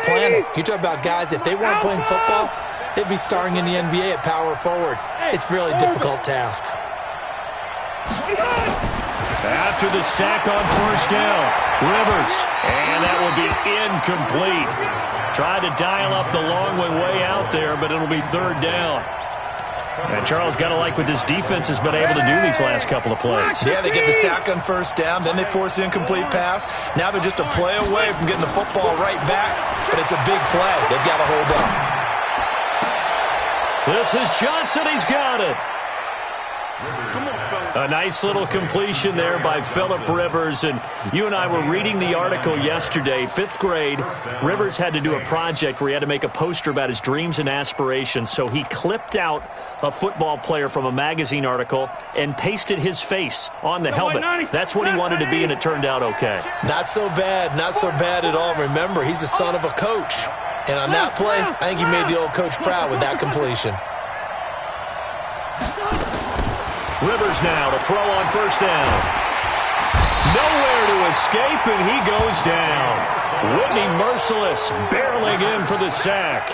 planning. You talk about guys, if they weren't playing football, they'd be starring in the NBA at power forward. It's a really difficult task. After the sack on first down, Rivers, and that will be incomplete. Tried to dial up the long way out there, but it'll be third down. And Charles, got to like what this defense has been able to do these last couple of plays. Yeah, they get the sack on first down, then they force the incomplete pass. Now they're just a play away from getting the football right back, but it's a big play. They've got to hold on. This is Johnson. He's got it. A nice little completion there by Phillip Rivers. And you and I were reading the article yesterday, 5th grade. Rivers had to do a project where he had to make a poster about his dreams and aspirations. So he clipped out a football player from a magazine article and pasted his face on the helmet. That's what he wanted to be, and it turned out okay. Not so bad. Not so bad at all. Remember, he's the son of a coach. And on that play, I think he made the old coach proud with that completion. Rivers now to throw on first down. Nowhere to escape, and he goes down. Whitney Merciless barreling in for the sack.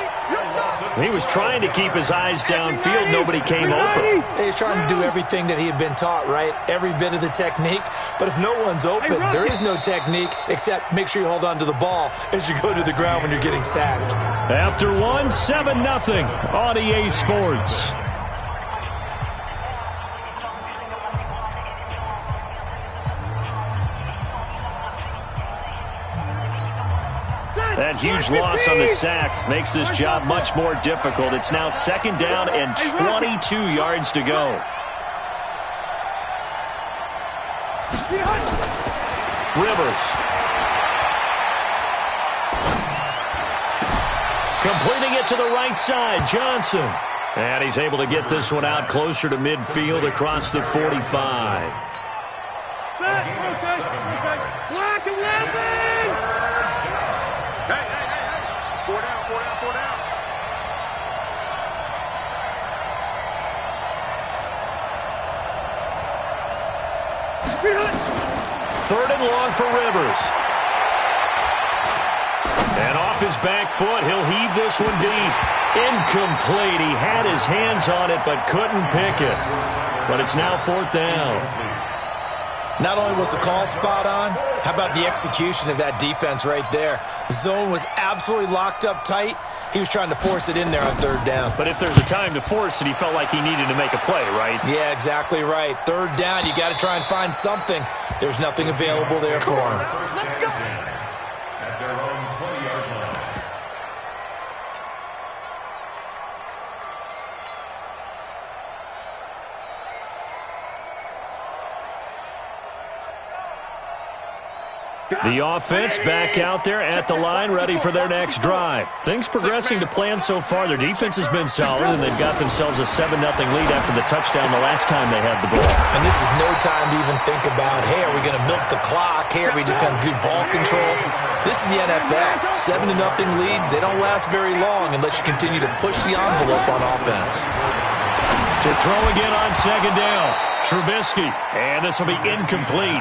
He was trying to keep his eyes downfield. Nobody came open. He's trying to do everything that he had been taught, right? Every bit of the technique. But if no one's open, there is no technique except make sure you hold on to the ball as you go to the ground when you're getting sacked. After 7-0 on EA Sports. That huge loss on the sack makes this job much more difficult. It's now 2nd down and 22 yards to go. Rivers. Completing it to the right side, Johnson. And he's able to get this one out closer to midfield across the 45. Black 11! Four down. 3rd and long for Rivers. And off his back foot, he'll heave this one deep. Incomplete. He had his hands on it but couldn't pick it. But it's now 4th down. Not only was the call spot on, how about the execution of that defense right there? The zone was absolutely locked up tight. He was trying to force it in there on 3rd down. But if there's a time to force it, he felt like he needed to make a play, right? Yeah, exactly right. 3rd down, you got to try and find something. There's nothing available there for him. Let's go! The offense back out there at the line, ready for their next drive. Things progressing to plan so far. Their defense has been solid, and they've got themselves a 7-0 lead after the touchdown the last time they had the ball. And this is no time to even think about, hey, are we going to milk the clock? Hey, are we just going to do ball control? This is the NFL. 7-0 leads, they don't last very long unless you continue to push the envelope on offense. To throw again on 2nd down, Trubisky, and this will be incomplete.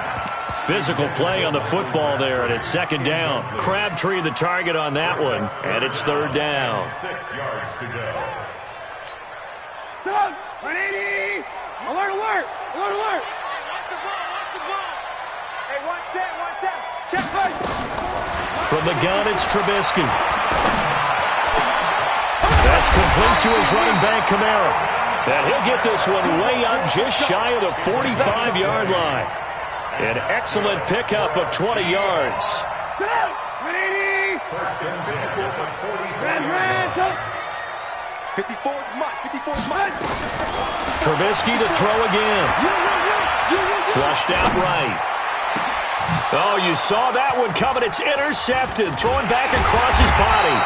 Physical play on the football there, and it's 2nd down. Crabtree the target on that one, and it's 3rd down. 6 yards to go. Doug, 180! Alert! Watch the ball! Hey, one set. Check play! From the gun, it's Trubisky. That's complete to his running back, Kamara. And he'll get this one way up just shy of the 45-yard line. An excellent pickup of 20 yards. 180! 54's mine. Trubisky to throw again. Flushed out right. Oh, you saw that one coming. It's intercepted. Throwing back across his body.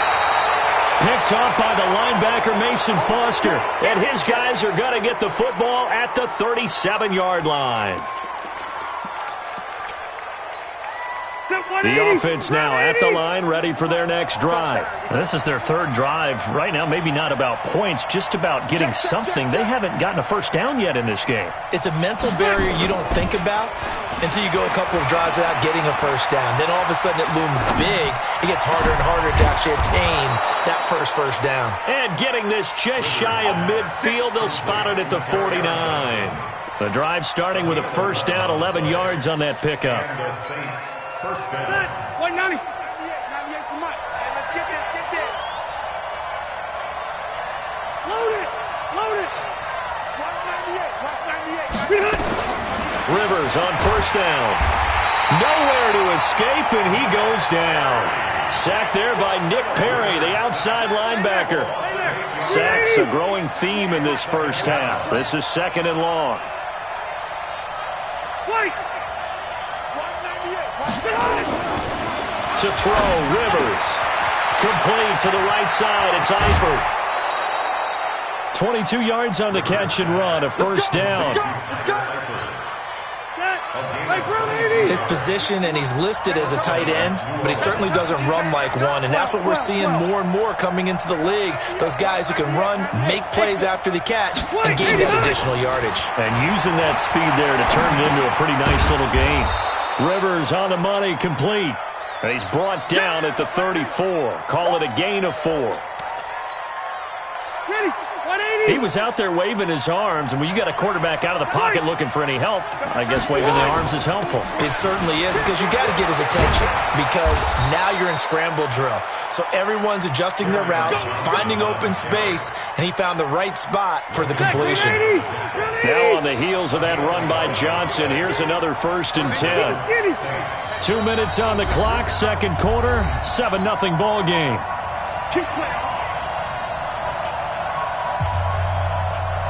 Picked off by the linebacker, Mason Foster. And his guys are going to get the football at the 37-yard line. The offense now at the line, ready for their next drive. This is their third drive. Right now, maybe not about points, just about getting something. They haven't gotten a first down yet in this game. It's a mental barrier you don't think about until you go a couple of drives without getting a first down. Then all of a sudden it looms big. It gets harder and harder to actually attain that first down. And getting this just shy of midfield, they'll spot it at the 49. The drive starting with a first down, 11 yards on that pickup. First down. 190. 98 to Mike. Hey, let's get this, get this. Load it, load it. 198, watch 98. Rivers on first down. Nowhere to escape, and he goes down. Sacked there by Nick Perry, the outside linebacker. Sacks a growing theme in this first half. This is second and long. To throw, Rivers. Complete to the right side. It's Eifert. 22 yards on the catch and run. A first down. His position, and he's listed as a tight end, but he certainly doesn't run like one, and that's what we're seeing more and more coming into the league. Those guys who can run, make plays after the catch, and gain that additional yardage. And using that speed there to turn it into a pretty nice little game. Rivers on the money, complete. And he's brought down at the 34. Call it a gain of 4. He was out there waving his arms, and when you got a quarterback out of the pocket looking for any help, I guess waving the arms is helpful. It certainly is, because you got to get his attention, because now you're in scramble drill. So everyone's adjusting their routes, finding open space, and he found the right spot for the completion. Now on the heels of that run by Johnson, here's another 1st and 10. 2 minutes on the clock, second quarter, 7-0 ball game.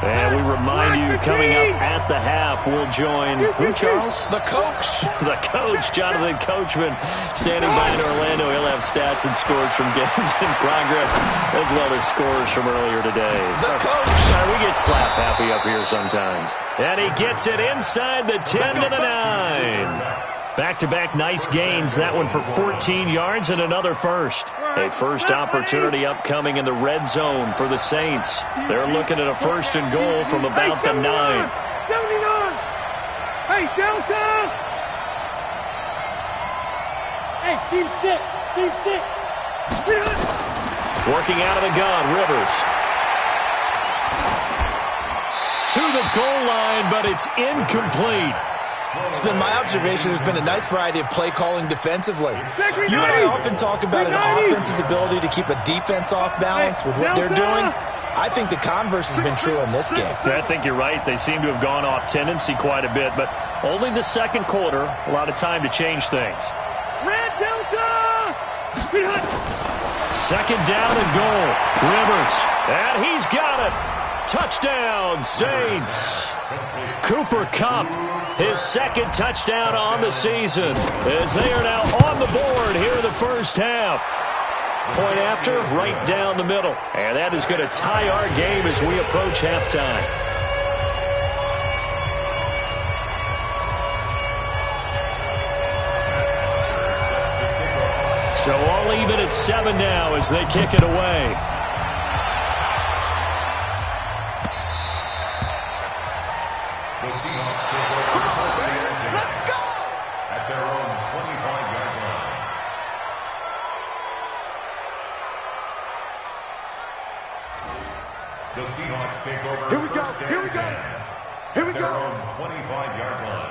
And we remind you, coming up at the half, we'll join, who, Charles? The coach. The coach, Jonathan Coachman, standing by in Orlando. He'll have stats and scores from games in progress, as well as scores from earlier today. The coach. We get slap happy up here sometimes. And he gets it inside the 10 to the 9. Back-to-back nice gains, that one for 14 yards and another first. A first opportunity upcoming in the red zone for the Saints. They're looking at a 1st and goal from about the 9. 79. Hey, Delta. Hey, Steve 6. Steve 6. Working out of the gun, Rivers. To the goal line, but it's incomplete. It's been my observation there's been a nice variety of play calling defensively. You and I often talk about an offense's ability to keep a defense off balance with what they're doing. I think the converse has been true in this game. I think you're right. They seem to have gone off tendency quite a bit, but only the second quarter, a lot of time to change things. Red Delta! Second down and goal. Rivers, and he's got it. Touchdown, Saints. Cooper Kupp, his second touchdown on the season, as they are now on the board here in the first half. Point after, right down the middle. And that is going to tie our game as we approach halftime. So all even at 7 now as they kick it away. The Seahawks take over. Here we go. Here we go. Here we go. Their own 25-yard line.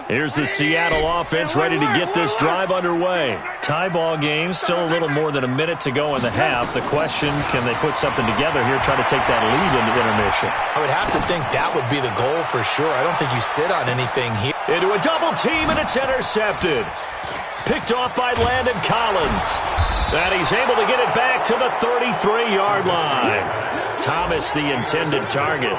Here's the Seattle offense ready to get this drive underway. Tie ball game, still a little more than a minute to go in the half. The question, can they put something together here, try to take that lead into intermission? I would have to think that would be the goal for sure. I don't think you sit on anything here. Into a double team, and it's intercepted. Picked off by Landon Collins. And he's able to get it back to the 33-yard line. Thomas, the intended target.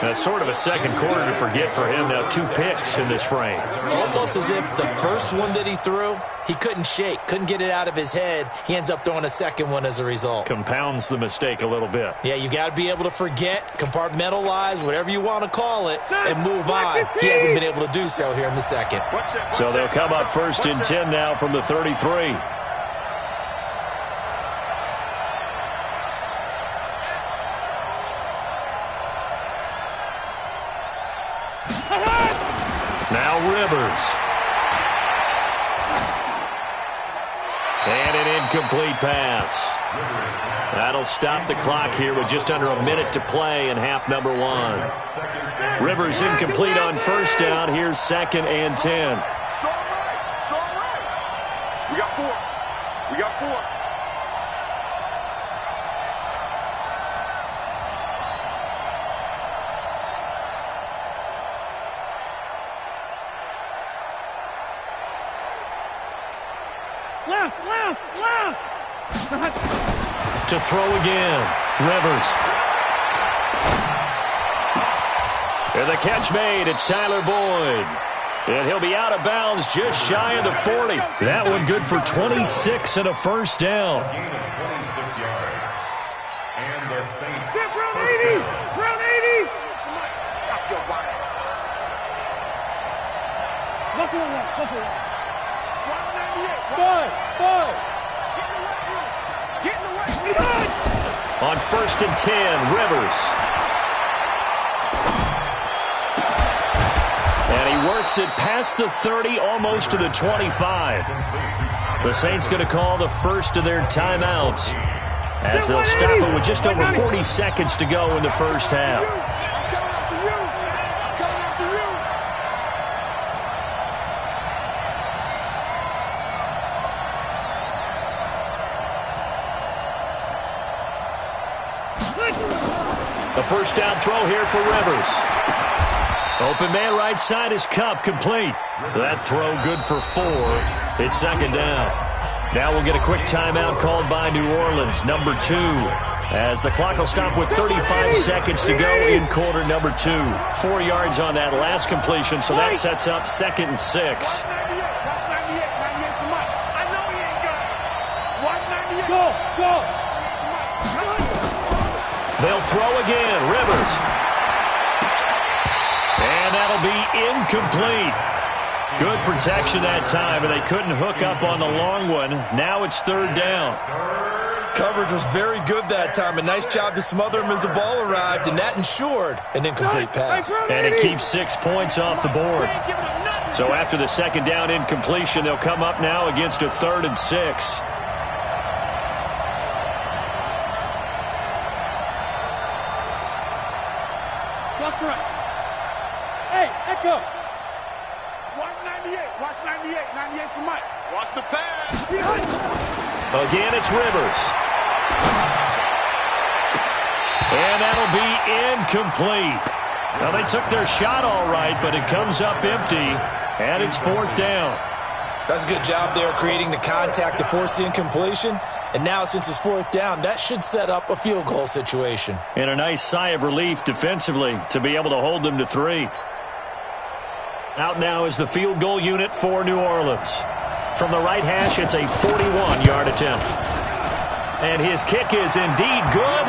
That's sort of a second quarter to forget for him. Now 2 picks in this frame. Almost as if the first one that he threw, he couldn't shake, couldn't get it out of his head. He ends up throwing a second one as a result. Compounds the mistake a little bit. Yeah, you got to be able to forget, compartmentalize, whatever you want to call it, and move on. He hasn't been able to do so here in the second. So they'll come up 1st and 10 now from the 33. Now Rivers. And an incomplete pass. That'll stop the clock here with just under a minute to play in half number 1. Rivers incomplete on 1st down. Here's 2nd and 10. We got 4. We got 4. To throw again. Rivers. And the catch made. It's Tyler Boyd. And he'll be out of bounds just shy of the 40. That one good for 26 and a 1st down. Gain of 26 yards. And the Saints. Round 1st 80. down. Round 80. Stop your body. Muscle one. Muscle one. 198. 5. Get in the way. On 1st and 10, Rivers. And he works it past the 30, almost to the 25. The Saints going to call the first of their timeouts as they'll stop it with just over 40 seconds to go in the 1st half. I'm coming after you. I'm coming after you. The 1st down throw here for Rivers. Open man right side is Cup, complete. That throw good for 4. It's 2nd down. Now we'll get a quick timeout called by New Orleans, number 2, as the clock will stop with 35 seconds to go in quarter number 2. 4 yards on that last completion, so that sets up 2nd and 6. 98. Watch 98. 98's the mic. I know he ain't got it. Watch 98. Go. They'll throw again. Rivers. And that'll be incomplete. Good protection that time, and they couldn't hook up on the long one. Now it's 3rd down. Coverage was very good that time. A nice job to smother him as the ball arrived, and that ensured an incomplete pass. And it keeps 6 points off the board. So after the 2nd down incompletion, they'll come up now against a 3rd and 6. Hey, Echo. Watch 98. Watch 98. 98's the mic. Watch the pass. Again, it's Rivers. And that'll be incomplete. Well, they took their shot all right, but it comes up empty, and it's 4th down. That's a good job there creating the contact to force the incompletion. And now, since it's 4th down, that should set up a field goal situation. And a nice sigh of relief defensively to be able to hold them to 3. Out now is the field goal unit for New Orleans. From the right hash, it's a 41-yard attempt. And his kick is indeed good.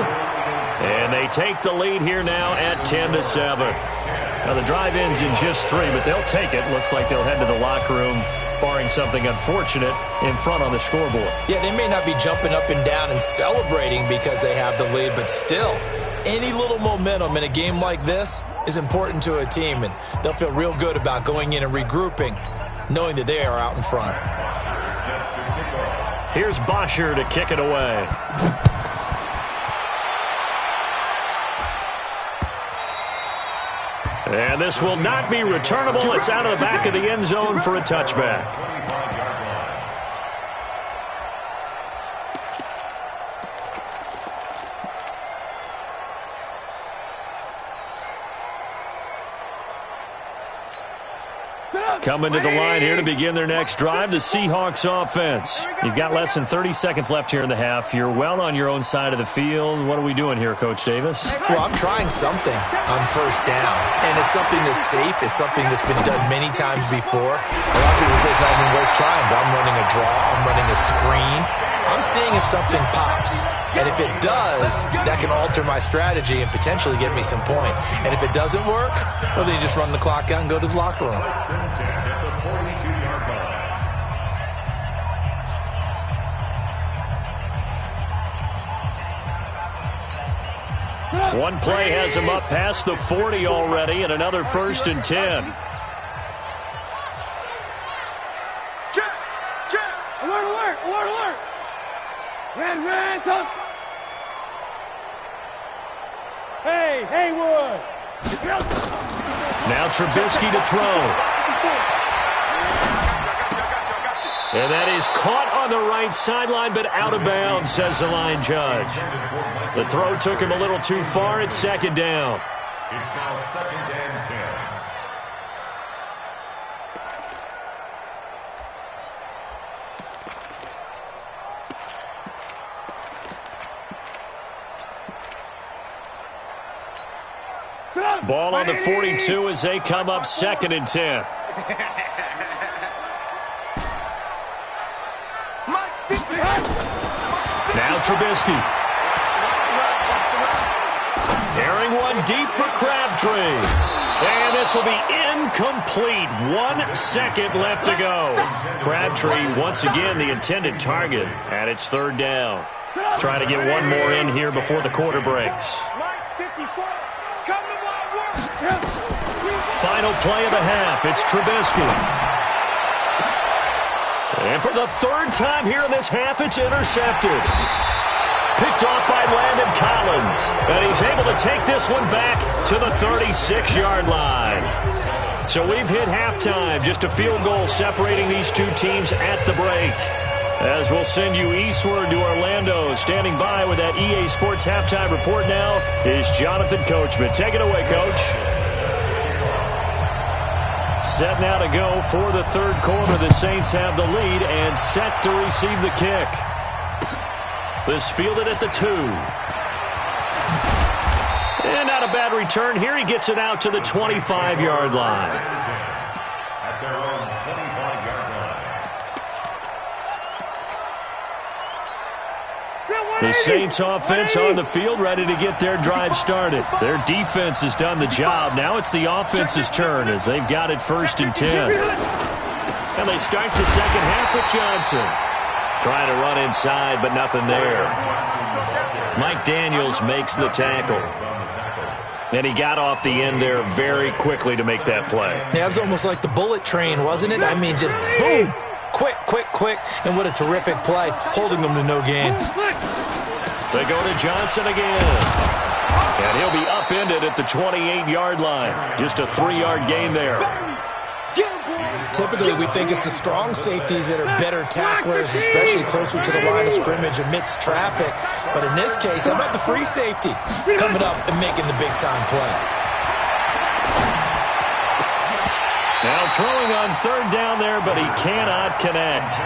And they take the lead here now at 10-7. Now, the drive ends in just 3, but they'll take it. Looks like they'll head to the locker room, barring something unfortunate, in front on the scoreboard. Yeah, they may not be jumping up and down and celebrating because they have the lead, but still, any little momentum in a game like this is important to a team, and they'll feel real good about going in and regrouping, knowing that they are out in front. Here's Bosher to kick it away. And this will not be returnable. It's out of the back of the end zone for a touchback. Coming to the line here to begin their next drive, the Seahawks offense. You've got less than 30 seconds left here in the half. You're well on your own side of the field. What are we doing here, Coach Davis? Well, I'm trying something on first down, and it's something that's safe. It's something that's been done many times before. A lot of people say it's not even worth trying, but I'm running a draw. I'm running a screen. I'm seeing if something pops. And if it does, that can alter my strategy and potentially get me some points. And if it doesn't work, well, then you just run the clock out and go to the locker room. One play has him up past the 40 already, and another 1st and 10. Check! Check! Alert, alert, alert, alert! Red, top! Hey, Haywood! Now Trubisky to throw. And that is caught on the right sideline, but out of bounds, says the line judge. The throw took him a little too far. It's 2nd down. It's now 2nd and 10. Ball on the 42 as they come up 2nd and 10. Now Trubisky. Airing one deep for Crabtree. And this will be incomplete. 1 second left to go. Crabtree, once again, the intended target. And it's 3rd down. Trying to get one more in here before the quarter breaks. Final play of the half. It's Trubisky. And for the 3rd time here in this half, it's intercepted. Picked off by Landon Collins. And he's able to take this one back to the 36-yard line. So we've hit halftime. Just a field goal separating these two teams at the break. As we'll send you eastward to Orlando. Standing by with that EA Sports halftime report now is Jonathan Coachman. Take it away, Coach. Set now to go for the 3rd quarter. The Saints have the lead and set to receive the kick. This fielded at the 2. And not a bad return here. He gets it out to the 25-yard line. At their own 25-yard line. The Saints offense on the field, ready to get their drive started. Their defense has done the job. Now it's the offense's turn as they've got it 1st and 10. And they start the second half with Johnson. Trying to run inside, but nothing there. Mike Daniels makes the tackle. And he got off the end there very quickly to make that play. Yeah, it was almost like the bullet train, wasn't it? I mean, just boom! Quick, quick, quick. And what a terrific play, holding them to no gain. They go to Johnson again. And he'll be upended at the 28-yard line. Just a 3-yard gain there. Typically, we think it's the strong safeties that are better tacklers, especially closer to the line of scrimmage amidst traffic. But in this case, how about the free safety coming up and making the big-time play? Now throwing on 3rd down there, but he cannot connect.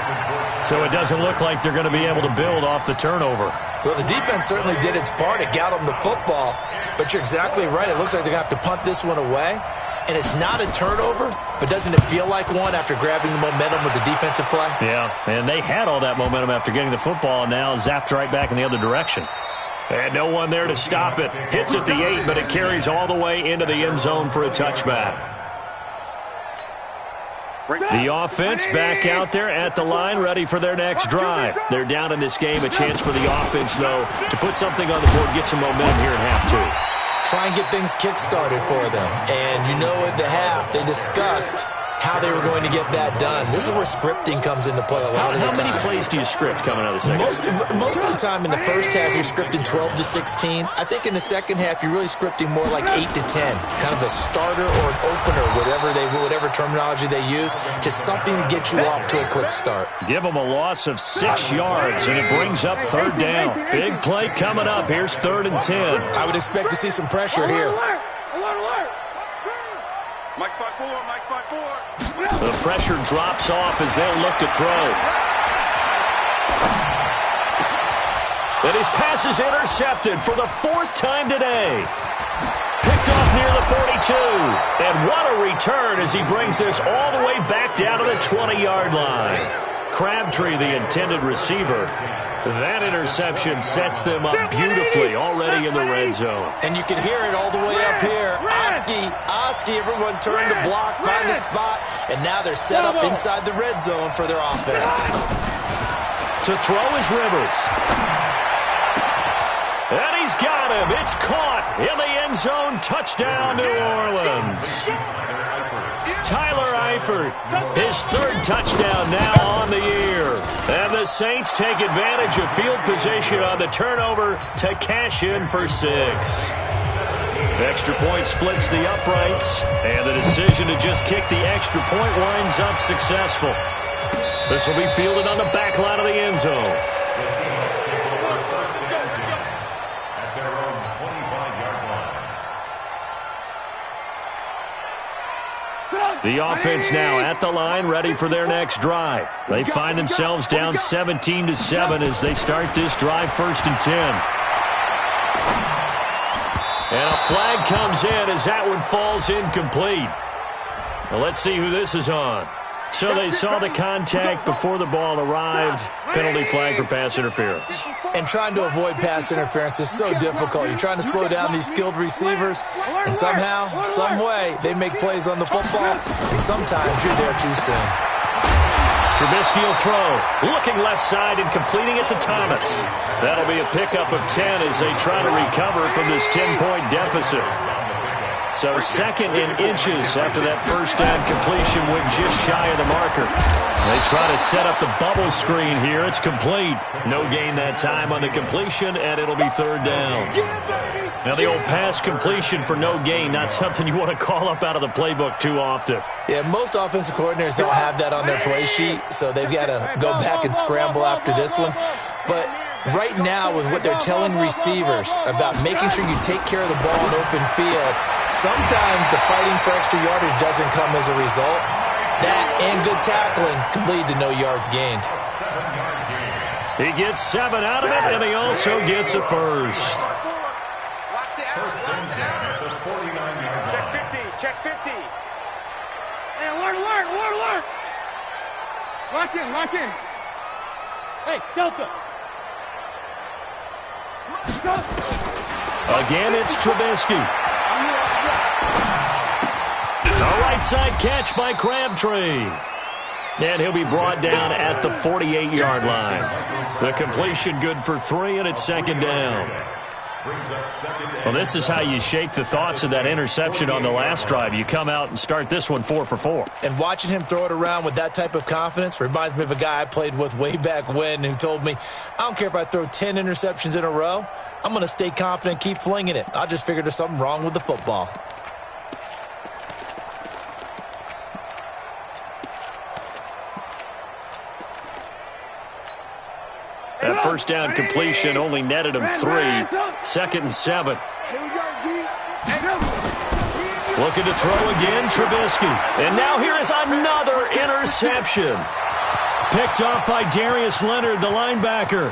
So it doesn't look like they're going to be able to build off the turnover. Well, the defense certainly did its part. It got them the football. But you're exactly right. It looks like they're going to have to punt this one away. And it's not a turnover, but doesn't it feel like one after grabbing the momentum with the defensive play? Yeah, and they had all that momentum after getting the football, and now zapped right back in the other direction. And no one there to stop it. Hits at the 8, but it carries all the way into the end zone for a touchback. The offense back out there at the line, ready for their next drive. They're down in this game. A chance for the offense, though, to put something on the board, get some momentum here in half 2. Try and get things kick-started for them. And you know at the half, they discussed how they were going to get that done. This is where scripting comes into play a lot of the time. How many plays do you script coming out of the second? Most of the time in the first half, you're scripting 12 to 16. I think in the second half, you're really scripting more like 8 to 10. Kind of a starter or an opener, whatever terminology they use. Just something to get you off to a quick start. Give them a loss of 6 yards, and it brings up 3rd down. Big play coming up. Here's 3rd and 10. I would expect to see some pressure here. Alert, alert, alert. Mike 5-4, Mike 5-4. pressure drops off as they'll look to throw. And his pass is intercepted for the 4th time today. Picked off near the 42. And what a return as he brings this all the way back down to the 20-yard line. Crabtree, the intended receiver. That interception sets them up beautifully already in the red zone. And you can hear it all the way up here. Oski, everyone turned to block, find a spot, and now they're set up inside the red zone for their offense. To throw is Rivers. And he's got him. It's caught in the end zone. Touchdown, New Orleans. Tyler Eifert, his 3rd touchdown now on the year. And the Saints take advantage of field position on the turnover to cash in for 6. Extra point splits the uprights, and the decision to just kick the extra point winds up successful. This will be fielded on the back line of the end zone. The offense now at the line, ready for their next drive. They find themselves down 17-7 as they start this drive 1st and 10. And a flag comes in as that one falls incomplete. Well, let's see who this is on. So they saw the contact before the ball arrived. Penalty flag for pass interference. And trying to avoid pass interference is so difficult. You're trying to slow down these skilled receivers, and somehow, some way, they make plays on the football, and sometimes you're there too soon. Trubisky will throw, looking left side and completing it to Thomas. That'll be a pickup of 10 as they try to recover from this 10-point deficit. So 2nd in inches after that first down completion went just shy of the marker. They try to set up the bubble screen here. It's complete. No gain that time on the completion, and it'll be 3rd down. Now the old pass completion for no gain, not something you want to call up out of the playbook too often. Yeah, most offensive coordinators don't have that on their play sheet, so they've got to go back and scramble after this one. But right now, with what they're telling receivers about making sure you take care of the ball in open field, sometimes the fighting for extra yardage doesn't come as a result. That and good tackling can lead to no yards gained. He gets 7 out of it, and he also gets a first. Check 50. Hey, alert. Lock in. Hey, Delta. Again, it's Trubisky. A right side catch by Crabtree. And he'll be brought down at the 48-yard line. The completion good for 3, and it's 2nd down. Well, this is how you shake the thoughts of that interception on the last drive. You come out and start this one 4 for 4. And watching him throw it around with that type of confidence reminds me of a guy I played with way back when who told me, I don't care if I throw 10 interceptions in a row. I'm going to stay confident and keep flinging it. I just figured there's something wrong with the football. That first down completion only netted him 3. 2nd and 7. Looking to throw again, Trubisky. And now here is another interception. Picked off by Darius Leonard, the linebacker.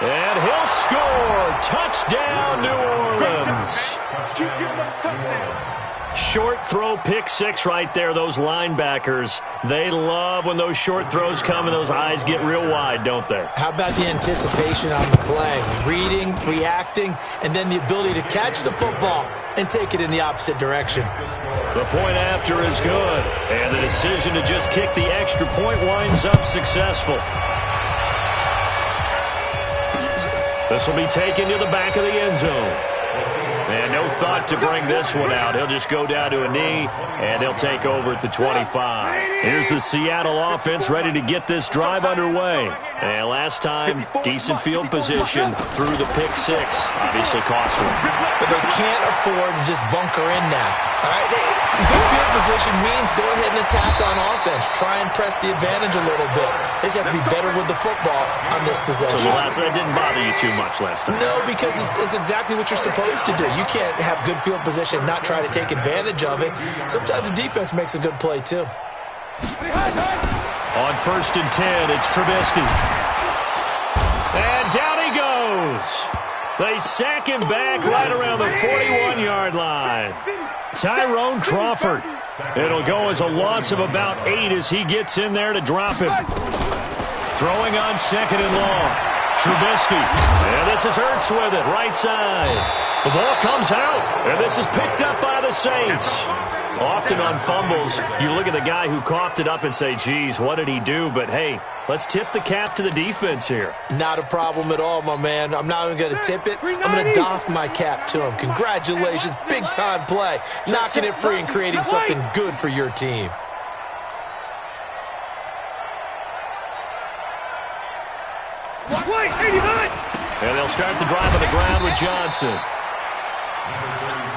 And he'll score. Touchdown, New Orleans. Short throw, pick 6 right there. Those linebackers, they love when those short throws come and those eyes get real wide, don't they? How about the anticipation on the play? Reading, reacting, and then the ability to catch the football and take it in the opposite direction. The point after is good, and the decision to just kick the extra point winds up successful. This will be taken to the back of the end zone. And no thought to bring this one out. He'll just go down to a knee, and he'll take over at the 25. Here's the Seattle offense ready to get this drive underway. And last time, decent field position through the pick 6. Obviously cost one. But they can't afford to just bunker in now. All right? Good field position means go ahead and attack on offense. Try and press the advantage a little bit. They just have to be better with the football on this possession. So it didn't bother you too much last time? No, because it's exactly what you're supposed to do. You can't have good field position and not try to take advantage of it. Sometimes the defense makes a good play, too. On 1st and 10, it's Trubisky. And down he goes. They sack him back right around the 41-yard line. Tyrone Crawford. It'll go as a loss of about 8 as he gets in there to drop him. Throwing on 2nd and long. Trubisky. And this is Hurts with it, right side. The ball comes out, and this is picked up by the Saints. Often on fumbles, you look at the guy who coughed it up and say, geez, what did he do? But, hey, let's tip the cap to the defense here. Not a problem at all, my man. I'm not even going to tip it. I'm going to doff my cap to him. Congratulations. Big-time play. Knocking it free and creating something good for your team. And they'll start the drive on the ground with Johnson.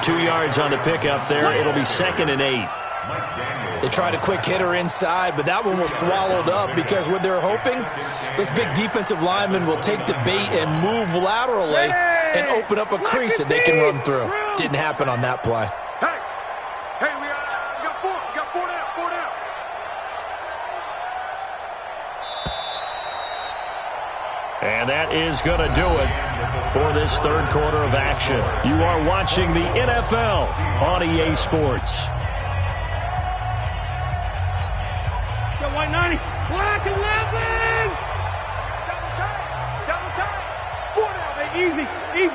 2 yards on the pickup there. It'll be 2nd and 8. They tried a quick hitter inside, but that one was swallowed up because what they're hoping, those big defensive linemen will take the bait and move laterally and open up a crease that they can run through. Didn't happen on that play. Hey, we got four down. And that is going to do it for this third quarter of action. You are watching the NFL on EA Sports. Go white 90. Black 11. Double time. 4 down. Hey, easy. 4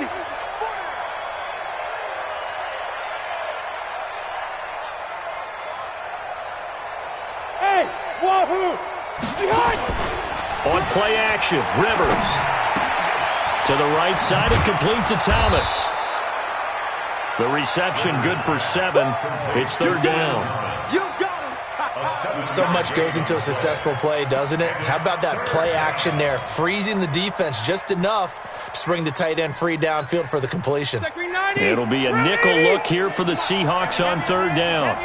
down. Hey, wahoo. Behind. On play action, Rivers. To the right side and complete to Thomas. The reception good for 7. It's 3rd down. You got him. So much goes into a successful play, doesn't it? How about that play action there? Freezing the defense just enough to bring the tight end free downfield for the completion. It'll be a nickel look here for the Seahawks on 3rd down.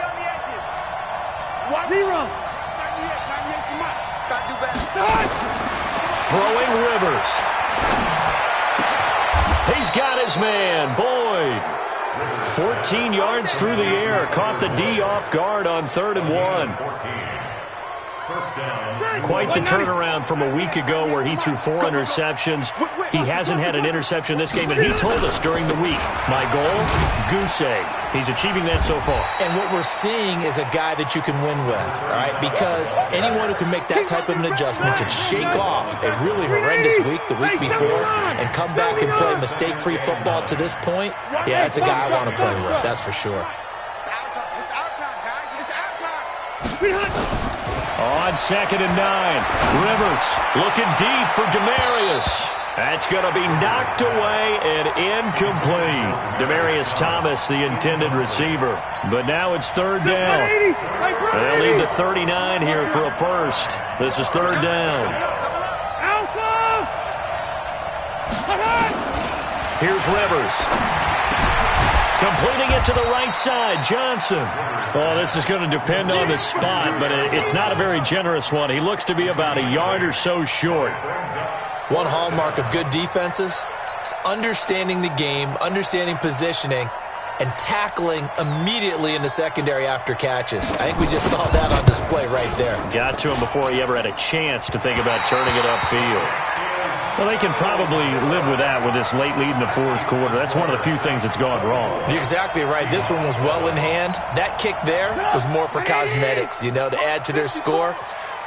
Throwing Rivers. He's got his man, Boyd. 14 yards through the air. Caught the D off guard on 3rd and 1. Quite the turnaround from a week ago where he threw 4 interceptions. He hasn't had an interception this game, and he told us during the week, my goal, goose egg. He's achieving that so far. And what we're seeing is a guy that you can win with, all right? Because anyone who can make that type of an adjustment to shake off a really horrendous week the week before and come back and play mistake-free football to this point, yeah, it's a guy I want to play with, that's for sure. It's our time, guys. It's our time. On 2nd and 9, Rivers looking deep for Demaryius. That's going to be knocked away and incomplete. Demaryius Thomas, the intended receiver. But now it's 3rd down. They'll leave the 39 here for a first. This is 3rd down. Here's Rivers. Completing it to the right side, Johnson. Oh, this is going to depend on the spot, but it's not a very generous one. He looks to be about a yard or so short. One hallmark of good defenses is understanding the game, understanding positioning, and tackling immediately in the secondary after catches. I think we just saw that on display right there. Got to him before he ever had a chance to think about turning it upfield. Well, they can probably live with that with this late lead in the 4th quarter. That's one of the few things that's gone wrong. You're exactly right. This one was well in hand. That kick there was more for cosmetics, you know, to add to their score.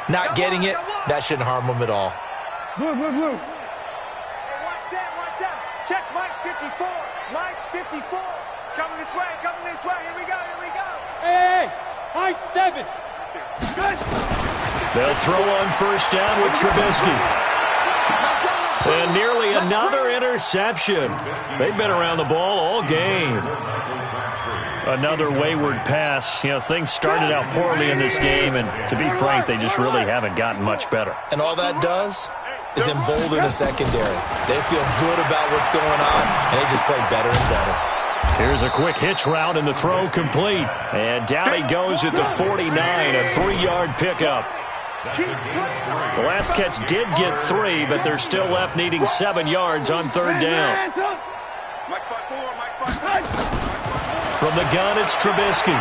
Not getting it, that shouldn't harm them at all. Blue. Hey, watch that. Check Mike 54. Mike 54. It's coming this way. Here we go. Hey, high 7. Good. They'll throw on 1st down with Trubisky. And nearly another interception. They've been around the ball all game. Another wayward pass. You know, things started out poorly in this game, and to be frank, they just really haven't gotten much better. And all that does is embolden the secondary. They feel good about what's going on, and they just play better and better. Here's a quick hitch route, and the throw complete. And down he goes at the 49, a 3-yard pickup. The last catch did get 3, but they're still left needing 7 yards on 3rd down. From the gun, it's Trubisky.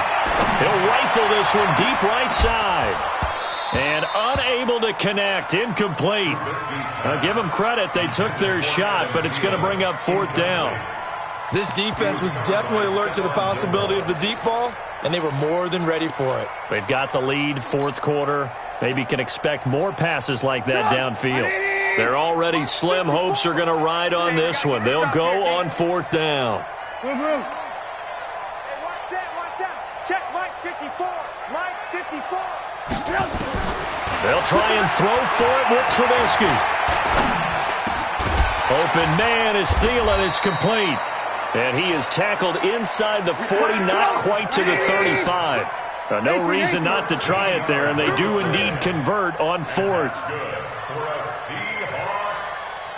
He'll rifle this one deep right side. And unable to connect. Incomplete. I'll give them credit. They took their shot, but it's going to bring up 4th down. This defense was definitely alert to the possibility of the deep ball, and they were more than ready for it. They've got the lead, 4th quarter. Maybe can expect more passes like that downfield. They're already slim. Hopes are going to ride on this one. They'll go on 4th down. Hey, one set. Check Mike 54. Mike 54. They'll try and throw for it with Trubisky. Open man is Thielen. It's complete. And he is tackled inside the 40, not quite to the 35. No reason not to try it there, and they do indeed convert on 4th.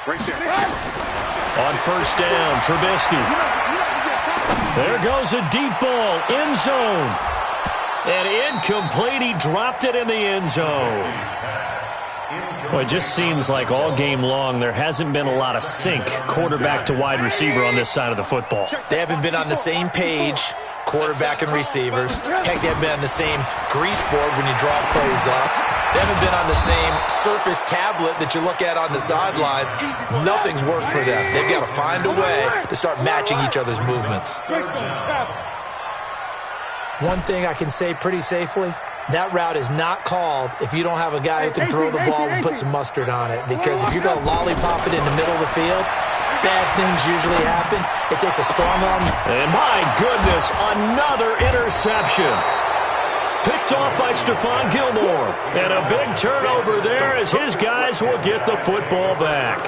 Right there. On 1st down, Trubisky. There goes a deep ball, end zone. And incomplete, he dropped it in the end zone. Well, it just seems like all game long there hasn't been a lot of sync quarterback to wide receiver on this side of the football. They haven't been on the same page, quarterback and receivers. Heck, they haven't been on the same grease board when you draw plays up. They haven't been on the same Surface tablet that you look at on the sidelines. Nothing's worked for them. They've got to find a way to start matching each other's movements. One thing I can say pretty safely, that route is not called if you don't have a guy who can throw the ball and put some mustard on it. Because if you're going to lollipop it in the middle of the field, bad things usually happen. It takes a strong arm. And my goodness, another interception. Picked off by Stephon Gilmore. And a big turnover there as his guys will get the football back.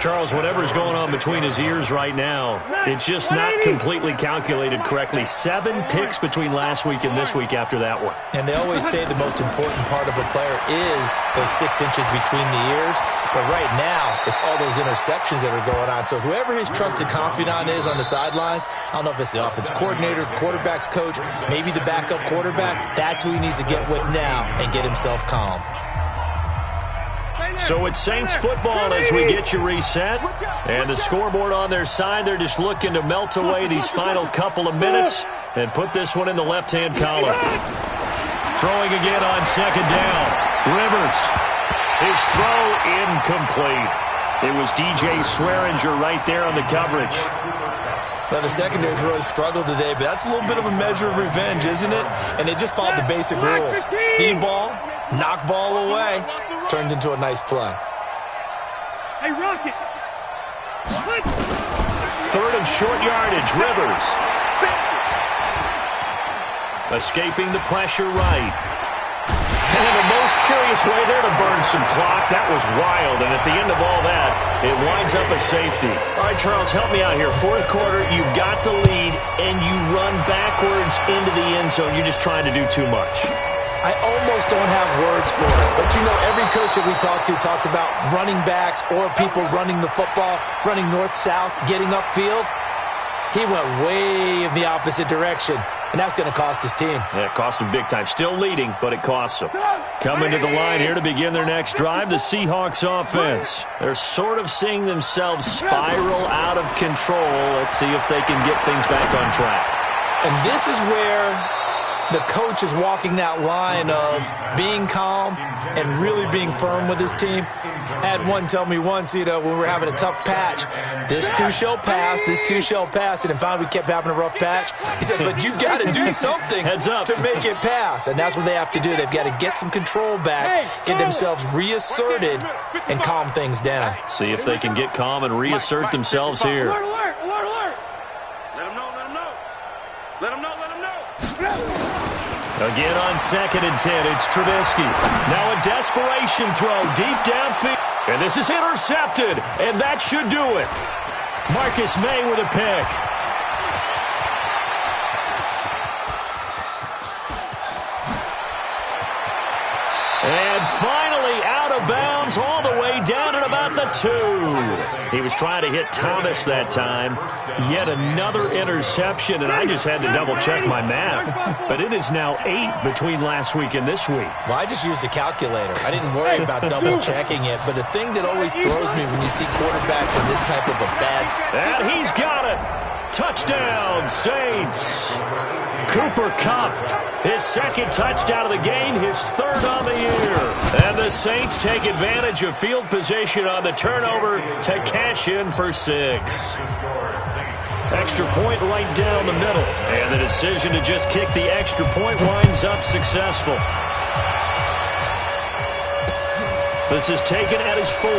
Charles, whatever's going on between his ears right now, it's just not completely calculated correctly. 7 picks between last week and this week after that one. And they always say the most important part of a player is those 6 inches between the ears. But right now, it's all those interceptions that are going on. So whoever his trusted confidant is on the sidelines, I don't know if it's the offensive coordinator, the quarterback's coach, maybe the backup quarterback, that's who he needs to get with now and get himself calm. So it's Saints football as we get you reset. And the scoreboard on their side, they're just looking to melt away these final couple of minutes and put this one in the left-hand column. Throwing again on 2nd down. Rivers. His throw incomplete. It was DJ Swearinger right there on the coverage. Well, the secondary's really struggled today, but that's a little bit of a measure of revenge, isn't it? And they just followed the basic rules. See ball, knock ball away. Turns into a nice play. Hey, Rocket. 3rd and short yardage, Rivers. Escaping the pressure right. And the most curious way there to burn some clock. That was wild, and at the end of all that, it winds up a safety. All right, Charles, help me out here. 4th quarter, you've got the lead, and you run backwards into the end zone. You're just trying to do too much. I almost don't have words for it. But, you know, every coach that we talk to talks about running backs or people running the football, running north-south, getting upfield. He went way in the opposite direction, and that's going to cost his team. Yeah, it cost him big time. Still leading, but it costs him. Coming to the line here to begin their next drive, the Seahawks offense. They're sort of seeing themselves spiral out of control. Let's see if they can get things back on track. And this is where the coach is walking that line of being calm and really being firm with his team. I had one tell me once, you know, when we were having a tough patch, this too shall pass, this too shall pass. And then finally we kept having a rough patch. He said, but you got to do something Heads up. to make it pass. And that's what they have to do. They've got to get some control back, get themselves reasserted, and calm things down. See if they can get calm and reassert themselves here. Alert, alert, alert, alert. Let him know, let him know. Let him know, let him know. Again on 2nd and 10, it's Trubisky. Now a desperation throw deep downfield. And this is intercepted, and that should do it. Marcus May with a pick. And finally out of bounds all the way down at about the 2. He was trying to hit Thomas that time. Yet another interception, and I just had to double-check my math. But it is now 8 between last week and this week. Well, I just used a calculator. I didn't worry about double-checking it. But the thing that always throws me when you see quarterbacks in this type of a bad... And he's got it. Touchdown, Saints. Cooper Kupp, his second touchdown of the game, his third on the year. And the Saints take advantage of field position on the turnover to cash in for 6. Extra point right down the middle. And the decision to just kick the extra point winds up successful. This is taken at his 4.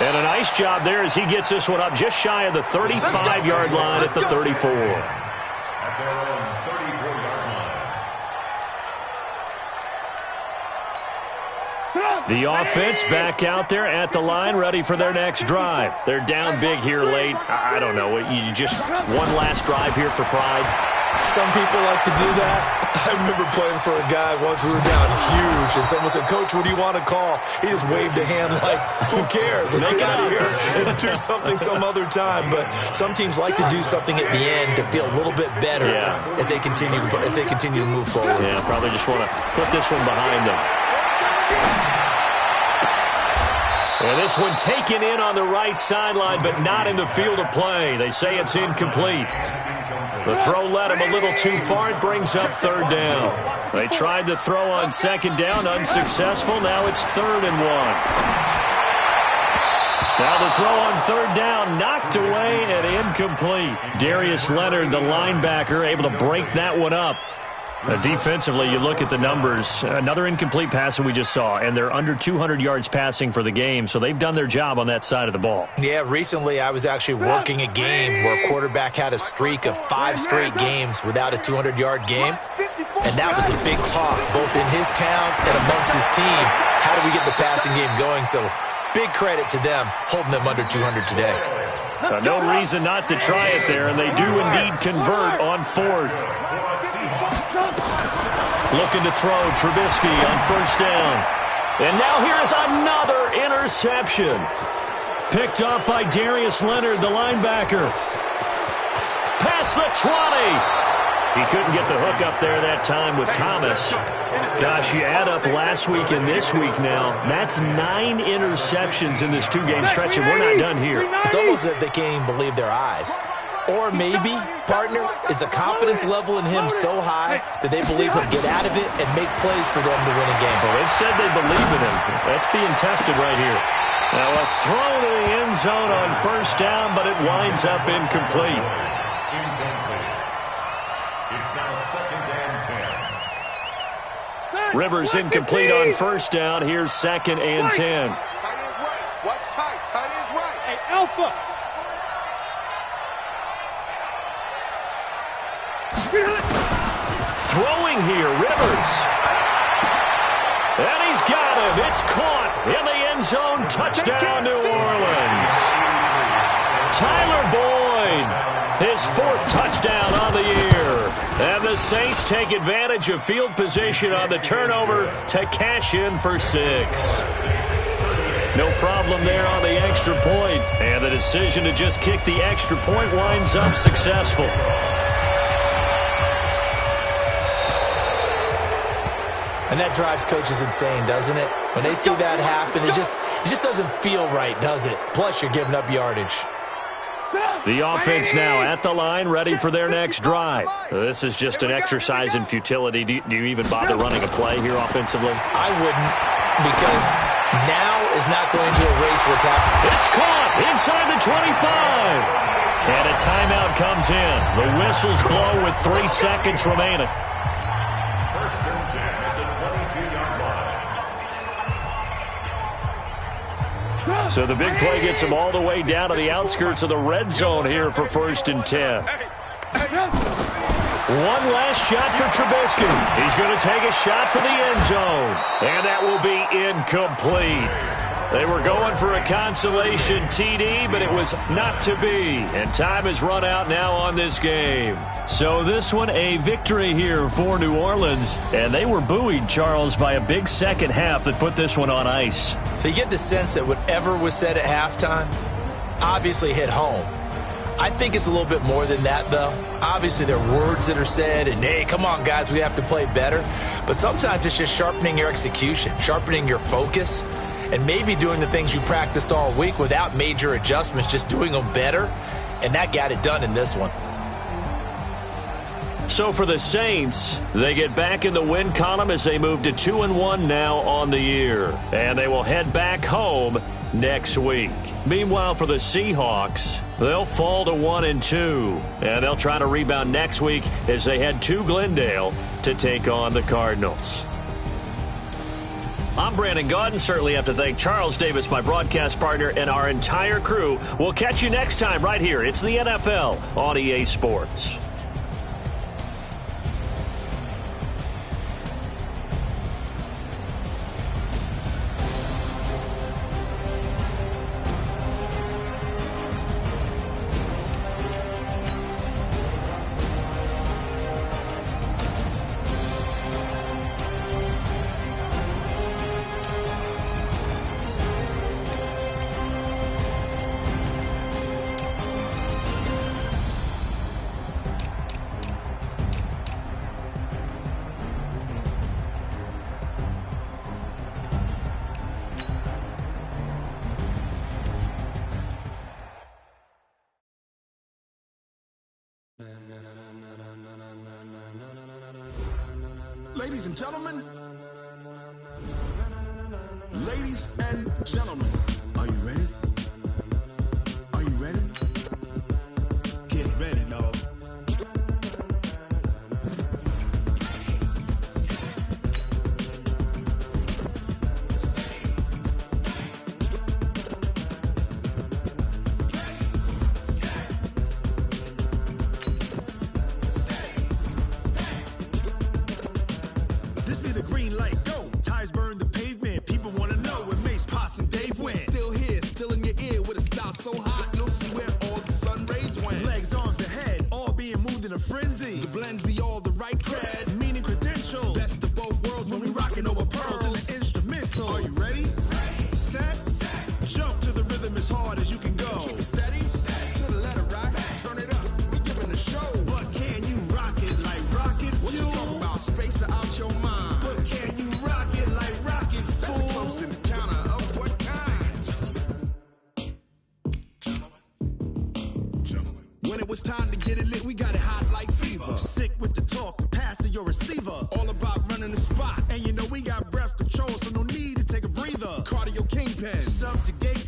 And a nice job there as he gets this one up just shy of the 35-yard line at the 34. At their own 34-yard line. The offense back out there at the line, ready for their next drive. They're down big here late. I don't know. You just one last drive here for pride. Some people like to do that. I remember playing for a guy once. We were down huge, and someone said, "Coach, what do you want to call?" He just waved a hand like, "Who cares? Let's get out of here and do something some other time." But some teams like to do something at the end to feel a little bit better as they continue to move forward. Yeah, probably just want to put this one behind them. And this one taken in on the right sideline, but not in the field of play. They say it's incomplete. The throw led him a little too far. It brings up 3rd down. They tried to throw on 2nd down, unsuccessful. Now it's 3rd and 1. Now the throw on 3rd down, knocked away and incomplete. Darius Leonard, the linebacker, able to break that one up. Defensively, you look at the numbers. Another incomplete pass that we just saw, and they're under 200 yards passing for the game, so they've done their job on that side of the ball. Yeah, recently I was actually working a game where a quarterback had a streak of 5 straight games without a 200-yard game, and that was a big talk, both in his town and amongst his team. How do we get the passing game going? So big credit to them, holding them under 200 today. No reason not to try it there, and they do indeed convert on 4th. Looking to throw, Trubisky on 1st down. And now here's another interception. Picked up by Darius Leonard, the linebacker. Past the 20. He couldn't get the hook up there that time with Thomas. Gosh, you add up last week and this week now, that's 9 interceptions in this 2-game stretch, and we're not done here. It's almost as if they can't even believe their eyes. Or maybe, partner, is the confidence level in him so high that they believe he'll get out of it and make plays for them to win a game. Well, they've said they believe in him. That's being tested right here. Now a throw to the end zone on 1st down, but it winds up incomplete. It's now 2nd and 10. Rivers incomplete on 1st down. Here's 2nd and 10. Tight is right. Watch tight. Tight is right. Hey, Alpha. Throwing here, Rivers. And he's got him. It's caught in the end zone. Touchdown, New Orleans. Tyler Boyd, his 4th touchdown on the year. And the Saints take advantage of field position on the turnover to cash in for 6. No problem there on the extra point. And the decision to just kick the extra point winds up successful. And that drives coaches insane, doesn't it? When they see that happen, it just doesn't feel right, does it? Plus, you're giving up yardage. The offense now at the line, ready for their next drive. This is just an exercise in futility. Do you even bother running a play here offensively? I wouldn't, because now is not going to erase what's happening. It's caught inside the 25. And a timeout comes in. The whistles blow with 3 seconds remaining. So the big play gets him all the way down to the outskirts of the red zone here for 1st and 10. One last shot for Trubisky. He's going to take a shot for the end zone. And that will be incomplete. They were going for a consolation TD, but it was not to be. And time has run out now on this game. So this one a victory here for New Orleans. And they were buoyed, Charles, by a big second half that put this one on ice. So you get the sense that whatever was said at halftime obviously hit home. I think it's a little bit more than that, though. Obviously, there are words that are said, and, hey, come on, guys, we have to play better. But sometimes it's just sharpening your execution, sharpening your focus. and maybe doing the things you practiced all week without major adjustments, just doing them better, and that got it done in this one. So for the Saints, they get back in the win column as they move to 2-1 now on the year. And they will head back home next week. Meanwhile, for the Seahawks, they'll fall to 1-2. And they'll try to rebound next week as they head to Glendale to take on the Cardinals. I'm Brandon Gaudin. Certainly have to thank Charles Davis, my broadcast partner, and our entire crew. We'll catch you next time right here. It's the NFL on EA Sports. Ladies and gentlemen, are you ready? Are you ready? Get ready, dog. This be the green light, go. Tires burn the pavement. People want to know when Mace, Poss, and Dave went. Still here, still in your ear with a style so hot, you'll see where all the sun rays went. Legs, arms, the head, all being moved in a frenzy. The blends be all the right cred, meaning credentials. Best of both worlds when we rocking over pearls in the instrumental. Are you ready? Set, jump to the rhythm as hard as you can go. Keep it steady, to the letter rock, turn it up, we giving the show. But can you rock it like rocket fuel? What you talking about, space or out your mind? But can you rock it like rockets, fool? That's a close encounter of what kind? Gentlemen. When it was time to get it lit, we got it hot like fever. Sick with the talk, the pass to your receiver. All about running the spot. And you know we got breath control, so no need to take a breather. Cardio kingpin, subjugate